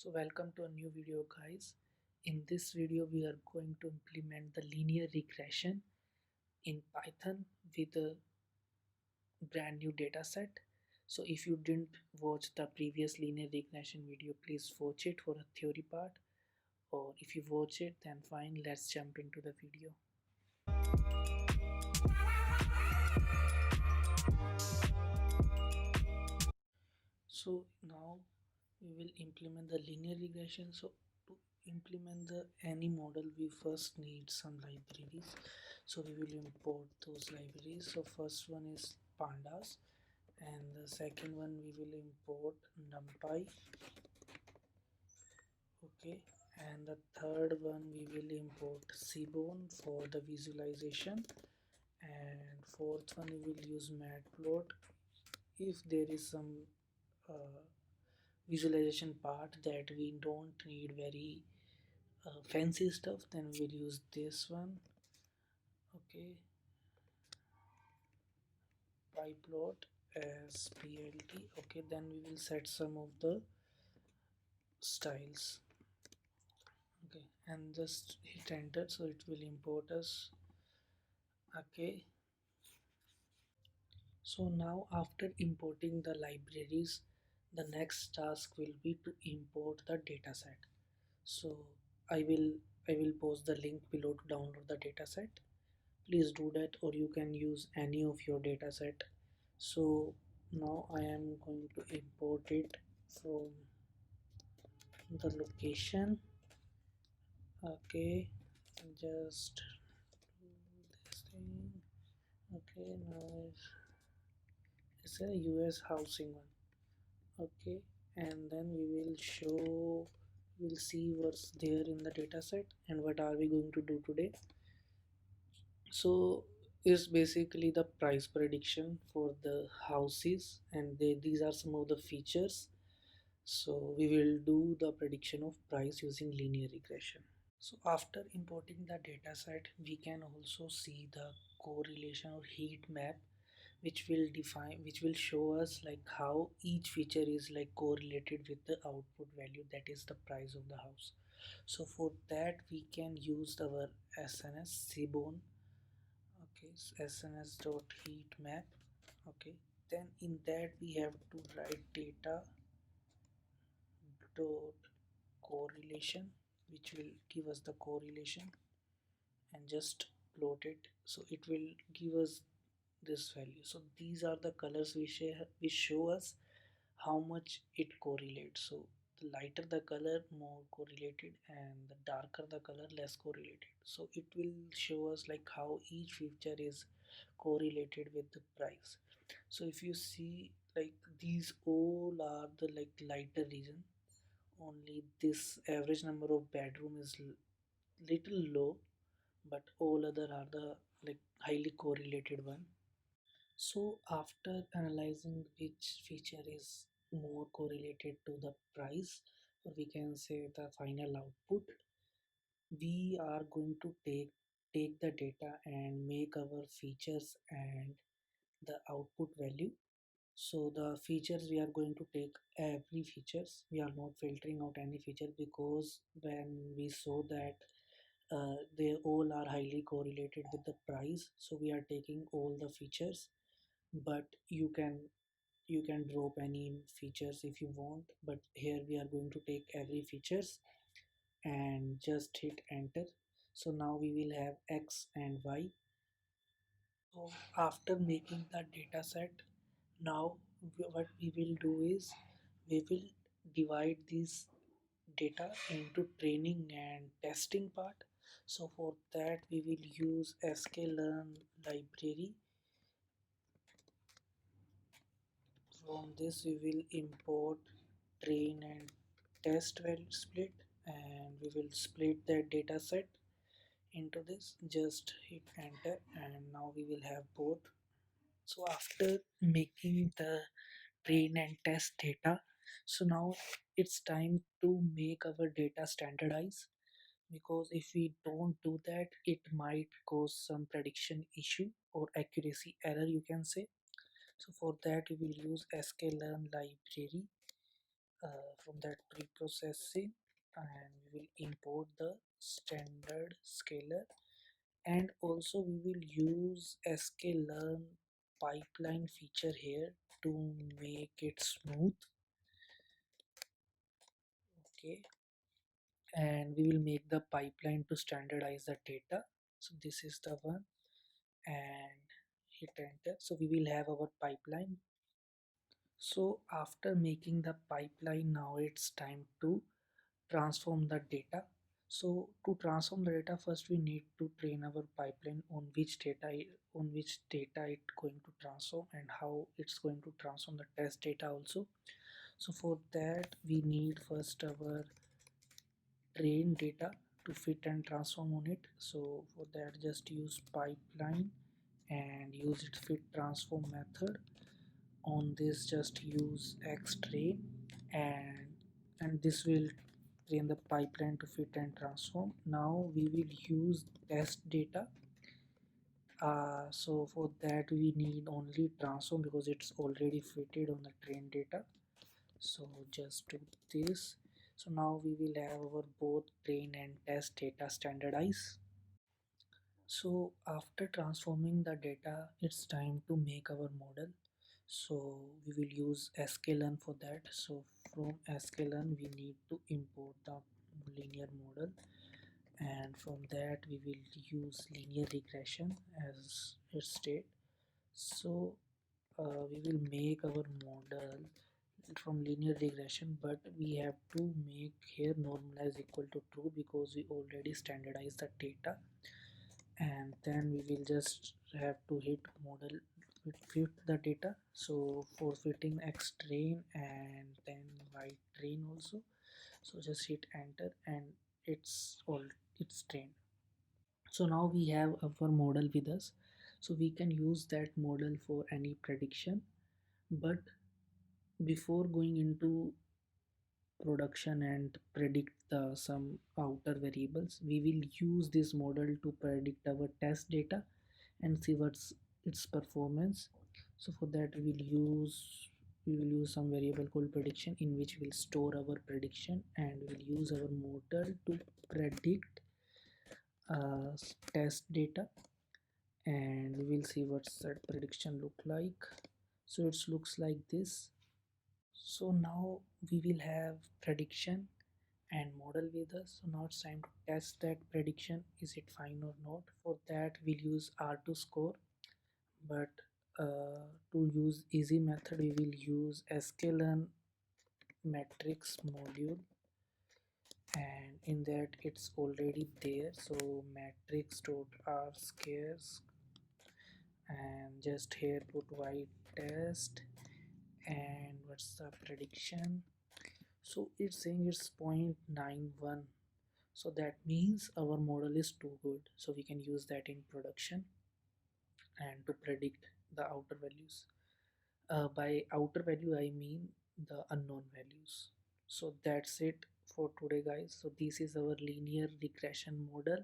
So welcome to a new video guys. In this video we are going to implement the linear regression in Python with a brand new data set. So if you didn't watch the previous linear regression video, please watch it for a theory part, or if you watch it then fine, let's jump into the video. So now we will implement the linear regression. So to implement the any model we first need some libraries, so we will import those libraries. So first one is pandas, and the second one we will import numpy. Okay, and the third one we will import seaborn for the visualization, and fourth one we will use matplot if there is some uh, visualization part that we don't need very fancy stuff, then we'll use this one. Okay, pyplot as plt. Okay, then we will set some of the styles. Okay, and just hit enter, so it will import us. Okay, so now after importing the libraries, the next task will be to import the dataset. So i will I will post the link below to download the dataset. Please do that, or you can use any of your dataset. So now I am going to import it from the location. Okay, just do this thing. Okay, now it's a US housing one. Okay, and then we will show, we'll see what's there in the dataset and what are we going to do today. So is basically the price prediction for the houses, and these are some of the features. So we will do the prediction of price using linear regression. So after importing the dataset, we can also see the correlation or heat map, which will show us like how each feature is like correlated with the output value, that is the price of the house. So for that we can use our SNS seaborn. Okay, so sns dot heat map. Okay, then in that we have to write data dot correlation, which will give us the correlation, and just plot it, so it will give us this value. So these are the colors which show us how much it correlates. So the lighter the color, more correlated, and the darker the color, less correlated. So it will show us like how each feature is correlated with the price. So if you see, like these all are the like lighter region, only this average number of bedroom is little low, but all other are the like highly correlated one. So after analyzing which feature is more correlated to the price, or we can say the final output, we are going to take the data and make our features and the output value. So the features, we are going to take every features, we are not filtering out any feature, because when we saw that they all are highly correlated with the price, so we are taking all the features. But you can drop any features if you want, but here we are going to take every features and just hit enter. So now we will have x and y. So after making the data set, now what we will do is we will divide this data into training and testing part. So for that we will use sklearn library. From this we will import train and test value split, and we will split that data set into this. Just hit enter, and now we will have both. So after making the train and test data, so now it's time to make our data standardize, because if we don't do that it might cause some prediction issue or accuracy error, you can say. So for that we will use sklearn library. from that pre-processing, and we will import the standard scalar, and also we will use sklearn pipeline feature here to make it smooth. Okay, and we will make the pipeline to standardize the data. So this is the one, and hit enter. So we will have our pipeline. So after making the pipeline, now it's time to transform the data. So to transform the data, first we need to train our pipeline on which data it's going to transform, and how it's going to transform the test data also. So for that we need first our train data to fit and transform on it. So for that just use pipeline and use its fit transform method. On this just use xtrain, and this will train the pipeline to fit and transform. Now we will use test data. So for that we need only transform because it's already fitted on the train data. So just do this. So now we will have our both train and test data standardized. So after transforming the data, it's time to make our model. So we will use sklearn for that. So from sklearn we need to import the linear model, and from that we will use linear regression as its state. So we will make our model from linear regression, but we have to make here normalize equal to true because we already standardized the data. And then we will just have to hit model fit the data. So for fitting x train and then y train also, so just hit enter and it's trained. So now we have our model with us, so we can use that model for any prediction. But before going into production and predict some outer variables, we will use this model to predict our test data and see what's its performance. So for that we will use some variable called prediction, in which we'll store our prediction, and we'll use our model to predict test data, and we will see what's that prediction look like. So it looks like this. So now we will have prediction and model with us. So now it's time to test that prediction, is it fine or not. For that we'll use R2 score, but to use easy method we will use sklearn matrix module, and in that it's already there. So matrix dot r scares, and just here put y test, and what's the prediction. So it's saying it's 0.91, so that means our model is too good, so we can use that in production and to predict the outer values. By outer value I mean the unknown values. So that's it for today guys. So this is our linear regression model,